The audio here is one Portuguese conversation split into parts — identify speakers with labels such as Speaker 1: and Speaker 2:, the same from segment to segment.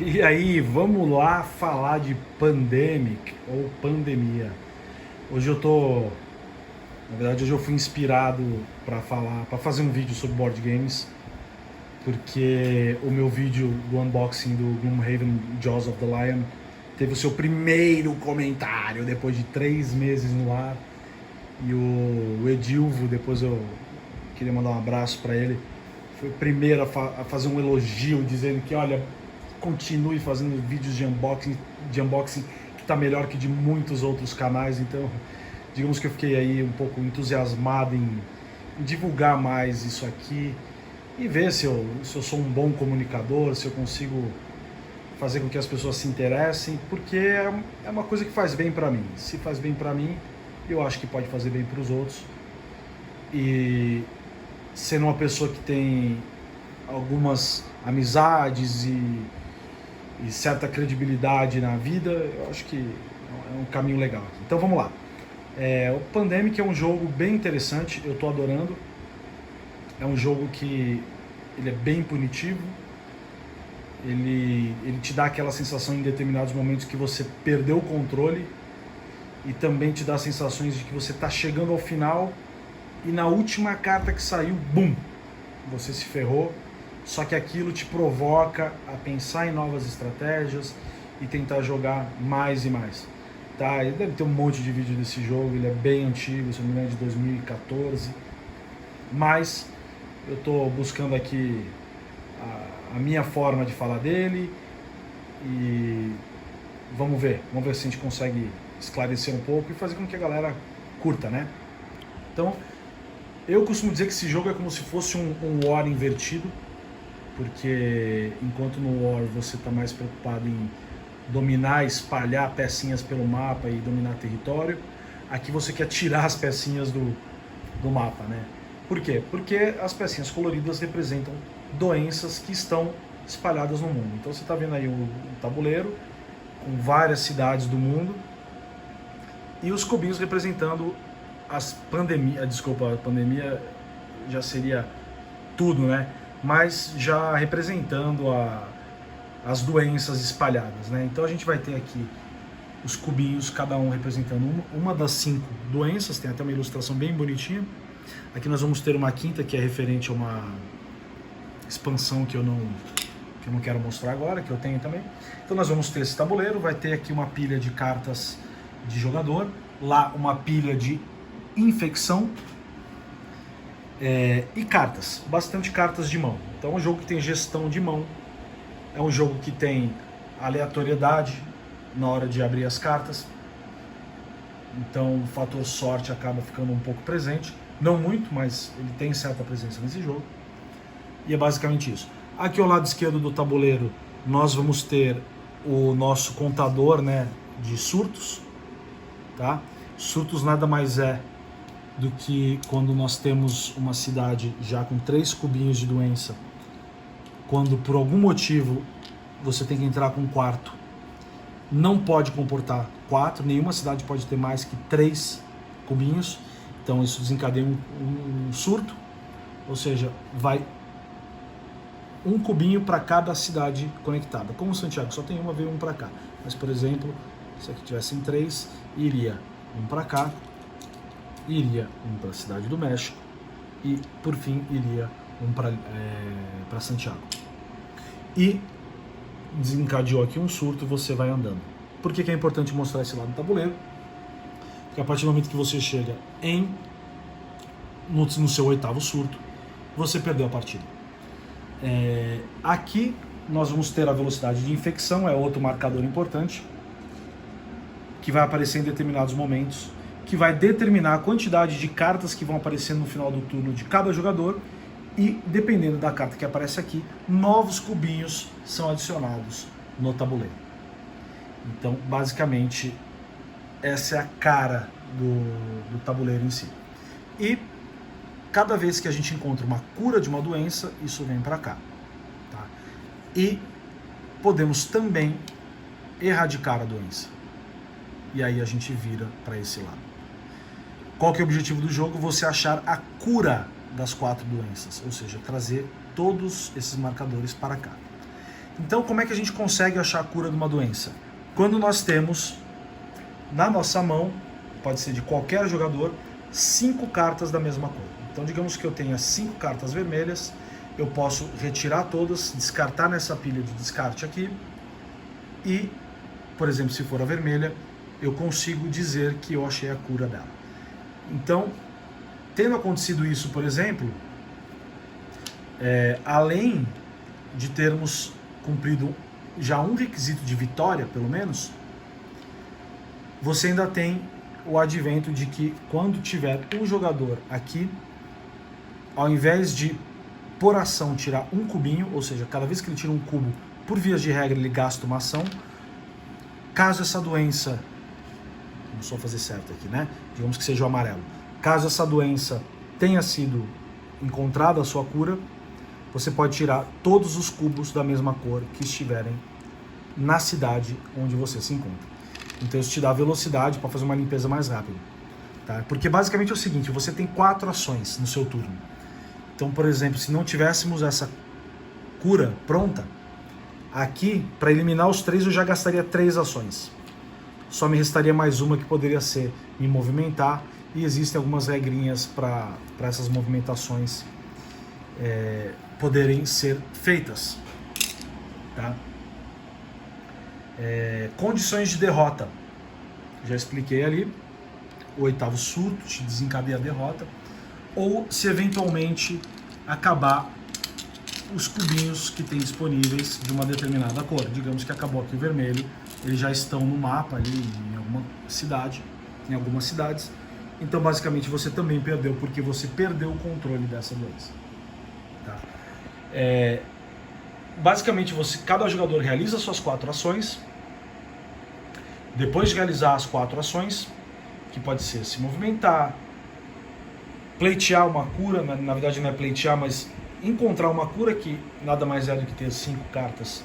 Speaker 1: E aí, vamos lá falar de pandemic ou pandemia. Hoje eu tô, na verdade, hoje eu fui inspirado para fazer um vídeo sobre board games, porque o meu vídeo do unboxing do Gloomhaven Jaws of the Lion teve o seu primeiro comentário depois de 3 meses no ar. E o Edilvo, depois eu queria mandar um abraço para ele, foi o primeiro a fazer um elogio, dizendo que, olha, continue fazendo vídeos de unboxing que está melhor que de muitos outros canais. Então, digamos que eu fiquei aí um pouco entusiasmado em divulgar mais isso aqui e ver se eu sou um bom comunicador, se eu consigo fazer com que as pessoas se interessem, porque é uma coisa que faz bem para mim. Se faz bem para mim, eu acho que pode fazer bem para os outros. E sendo uma pessoa que tem algumas amizades e certa credibilidade na vida, eu acho que é um caminho legal. Então vamos lá. O Pandemic é um jogo bem interessante, eu estou adorando. É um jogo que ele é bem punitivo, ele te dá aquela sensação em determinados momentos que você perdeu o controle, e também te dá sensações de que você está chegando ao final e na última carta que saiu, bum, você se ferrou. Só que aquilo te provoca a pensar em novas estratégias e tentar jogar mais e mais. Tá? Ele deve ter um monte de vídeo desse jogo, ele é bem antigo, se não me engano, de 2014. Mas eu estou buscando aqui a minha forma de falar dele e vamos ver se a gente consegue esclarecer um pouco e fazer com que a galera curta, né? Então, eu costumo dizer que esse jogo é como se fosse um War invertido, porque enquanto no War você está mais preocupado em dominar, espalhar pecinhas pelo mapa e dominar território, aqui você quer tirar as pecinhas do mapa, né? Por quê? Porque as pecinhas coloridas representam doenças que estão espalhadas no mundo. Então você está vendo aí o tabuleiro com várias cidades do mundo e os cubinhos representando as pandemias. Desculpa, a pandemia já seria tudo, né? Mas já representando as doenças espalhadas, né? Então a gente vai ter aqui os cubinhos, cada um representando uma das 5 doenças. Tem até uma ilustração bem bonitinha. Aqui nós vamos ter uma quinta, que é referente a uma expansão que eu não quero mostrar agora, que eu tenho também. Então nós vamos ter esse tabuleiro, vai ter aqui uma pilha de cartas de jogador, lá uma pilha de infecção, e cartas, bastante cartas de mão. Então é um jogo que tem gestão de mão, é um jogo que tem aleatoriedade na hora de abrir as cartas, então o fator sorte acaba ficando um pouco presente, não muito, mas ele tem certa presença nesse jogo, e é basicamente isso. Aqui ao lado esquerdo do tabuleiro nós vamos ter o nosso contador, né, de surtos, tá? Surtos nada mais é do que quando nós temos uma cidade já com 3 cubinhos de doença, quando por algum motivo você tem que entrar com um quarto, não pode comportar 4, nenhuma cidade pode ter mais que 3 cubinhos, então isso desencadeia um surto, ou seja, vai um cubinho para cada cidade conectada. Como o Santiago só tem uma, veio um para cá, mas por exemplo, se aqui tivessem 3, iria um para cá, iria um para a cidade do México e por fim iria um para Santiago. E desencadeou aqui um surto e você vai andando. Por que é importante mostrar esse lado do tabuleiro? Porque a partir do momento que você chega no seu 8º surto, você perdeu a partida. Aqui nós vamos ter a velocidade de infecção, é outro marcador importante, que vai aparecer em determinados momentos, que vai determinar a quantidade de cartas que vão aparecer no final do turno de cada jogador, e dependendo da carta que aparece aqui, novos cubinhos são adicionados no tabuleiro. Então, basicamente, essa é a cara do tabuleiro em si. E cada vez que a gente encontra uma cura de uma doença, isso vem para cá. Tá? E podemos também erradicar a doença. E aí a gente vira para esse lado. Qual que é o objetivo do jogo? Você achar a cura das 4 doenças, ou seja, trazer todos esses marcadores para cá. Então, como é que a gente consegue achar a cura de uma doença? Quando nós temos na nossa mão, pode ser de qualquer jogador, 5 cartas da mesma cor. Então, digamos que eu tenha 5 cartas vermelhas, eu posso retirar todas, descartar nessa pilha de descarte aqui e, por exemplo, se for a vermelha, eu consigo dizer que eu achei a cura dela. Então, tendo acontecido isso, por exemplo, além de termos cumprido já um requisito de vitória, pelo menos, você ainda tem o advento de que quando tiver um jogador aqui, ao invés de por ação tirar um cubinho, ou seja, cada vez que ele tira um cubo, por vias de regra ele gasta uma ação. Caso essa doença, vamos só fazer certo aqui, né? Digamos que seja o amarelo. Caso essa doença tenha sido encontrada a sua cura, você pode tirar todos os cubos da mesma cor que estiverem na cidade onde você se encontra. Então isso te dá velocidade para fazer uma limpeza mais rápida. Tá? Porque basicamente é o seguinte, você tem 4 ações no seu turno. Então, por exemplo, se não tivéssemos essa cura pronta, aqui, para eliminar os 3, eu já gastaria 3 ações. Só me restaria mais uma que poderia ser me movimentar, e existem algumas regrinhas para essas movimentações poderem ser feitas. Tá? Condições de derrota. Já expliquei ali. O 8º surto te desencadeia a derrota. Ou se eventualmente acabar os cubinhos que tem disponíveis de uma determinada cor. Digamos que acabou aqui o vermelho, eles já estão no mapa ali em alguma cidade, em algumas cidades. Então basicamente você também perdeu, porque você perdeu o controle dessa doença. Tá? Basicamente cada jogador realiza suas 4 ações. Depois de realizar as 4 ações, que pode ser se movimentar, pleitear uma cura, na verdade não é pleitear, mas encontrar uma cura, que nada mais é do que ter 5 cartas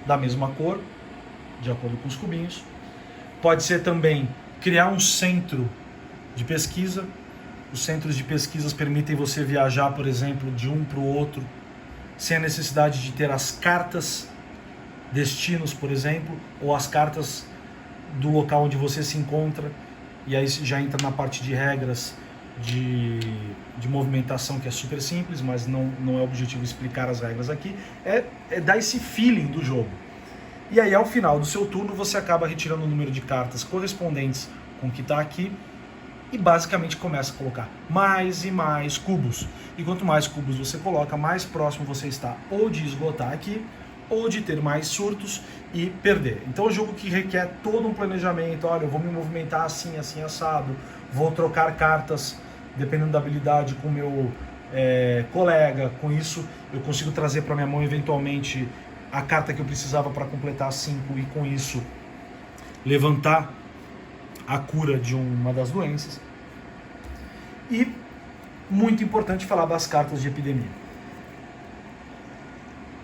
Speaker 1: da mesma cor, de acordo com os cubinhos. Pode ser também criar um centro de pesquisa. Os centros de pesquisas permitem você viajar, por exemplo, de um para o outro, sem a necessidade de ter as cartas destinos, por exemplo, ou as cartas do local onde você se encontra. E aí já entra na parte de regras de movimentação, que é super simples, mas não é objetivo explicar as regras aqui. É dar esse feeling do jogo. E aí ao final do seu turno você acaba retirando o número de cartas correspondentes com o que está aqui e basicamente começa a colocar mais e mais cubos. E quanto mais cubos você coloca, mais próximo você está ou de esgotar aqui, ou de ter mais surtos e perder. Então é um jogo que requer todo um planejamento. Olha, eu vou me movimentar assim, assim, assado, vou trocar cartas dependendo da habilidade com o meu colega. Com isso eu consigo trazer para minha mão eventualmente a carta que eu precisava para completar 5 e com isso levantar a cura de uma das doenças. E muito importante falar das cartas de epidemia.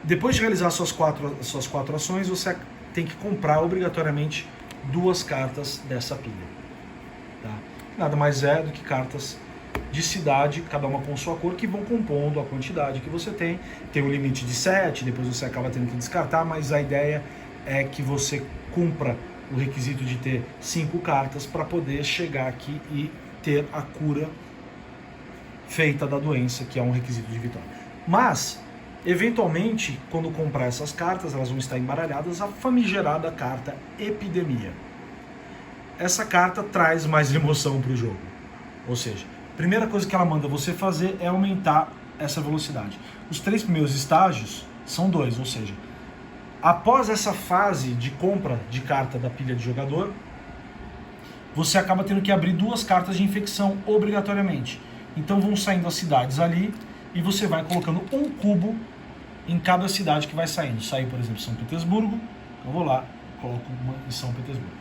Speaker 1: Depois de realizar suas quatro ações, você tem que comprar obrigatoriamente 2 cartas dessa pilha. Tá? Nada mais é do que cartas de cidade, cada uma com sua cor, que vão compondo a quantidade que você tem. Tem um limite de 7, depois você acaba tendo que descartar, mas a ideia é que você cumpra o requisito de ter 5 cartas para poder chegar aqui e ter a cura feita da doença, que é um requisito de vitória. Mas eventualmente, quando comprar essas cartas, elas vão estar embaralhadas, a famigerada carta Epidemia. Essa carta traz mais emoção para o jogo. Ou seja, a primeira coisa que ela manda você fazer é aumentar essa velocidade. Os 3 primeiros estágios são 2, ou seja, após essa fase de compra de carta da pilha de jogador, você acaba tendo que abrir 2 cartas de infecção obrigatoriamente. Então vão saindo as cidades ali e você vai colocando um cubo em cada cidade que vai saindo. Saiu, por exemplo, São Petersburgo, eu vou lá, coloco uma em São Petersburgo.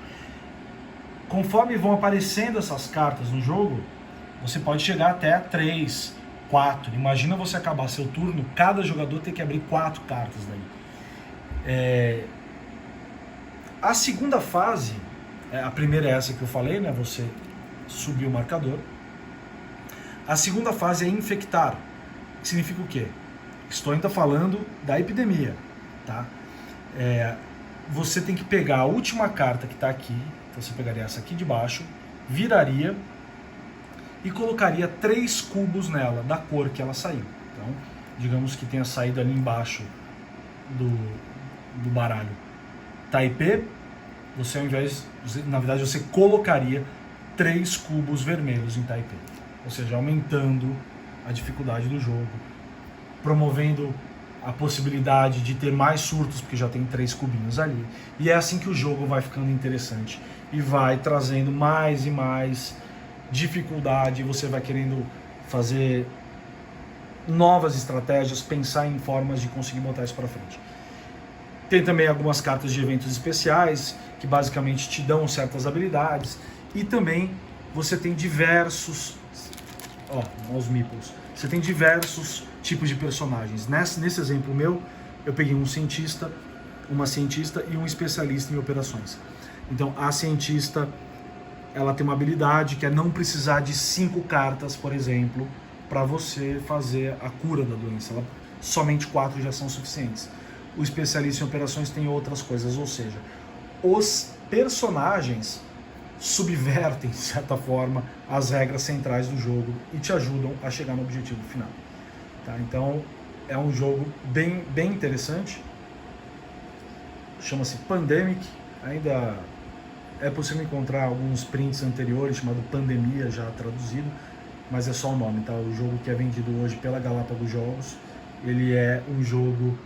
Speaker 1: Conforme vão aparecendo essas cartas no jogo, você pode chegar até 3, 4. Imagina você acabar seu turno, cada jogador tem que abrir 4 cartas daí. A segunda fase, a primeira é essa que eu falei, né? Você subir o marcador. A segunda fase é infectar. Que significa o quê? Estou ainda falando da epidemia, tá? Você tem que pegar a última carta que está aqui, então você pegaria essa aqui de baixo, viraria e colocaria 3 cubos nela, da cor que ela saiu. Então, digamos que tenha saído ali embaixo do baralho Taipei, você ao invés, na verdade você colocaria 3 cubos vermelhos em Taipei, ou seja, aumentando a dificuldade do jogo, promovendo a possibilidade de ter mais surtos, porque já tem 3 cubinhos ali. E é assim que o jogo vai ficando interessante e vai trazendo mais e mais dificuldade, você vai querendo fazer novas estratégias, pensar em formas de conseguir botar isso para frente. Tem também algumas cartas de eventos especiais, que basicamente te dão certas habilidades, e também você tem diversos, os meeples, você tem diversos tipos de personagens. Nesse exemplo meu, eu peguei um cientista, uma cientista e um especialista em operações. Então a cientista, ela tem uma habilidade que é não precisar de 5 cartas, por exemplo, para você fazer a cura da doença. Somente 4 já são suficientes. O especialista em operações tem outras coisas, ou seja, os personagens subvertem, de certa forma, as regras centrais do jogo e te ajudam a chegar no objetivo final. Tá? Então, é um jogo bem interessante. Chama-se Pandemic. Ainda é possível encontrar alguns prints anteriores, chamado Pandemia, já traduzido, mas é só o nome, tá? O jogo que é vendido hoje pela Galápagos Jogos, ele é um jogo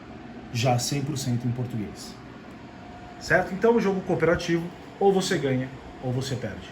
Speaker 1: já 100% em português. Certo? Então, o jogo cooperativo, ou você ganha, ou você perde.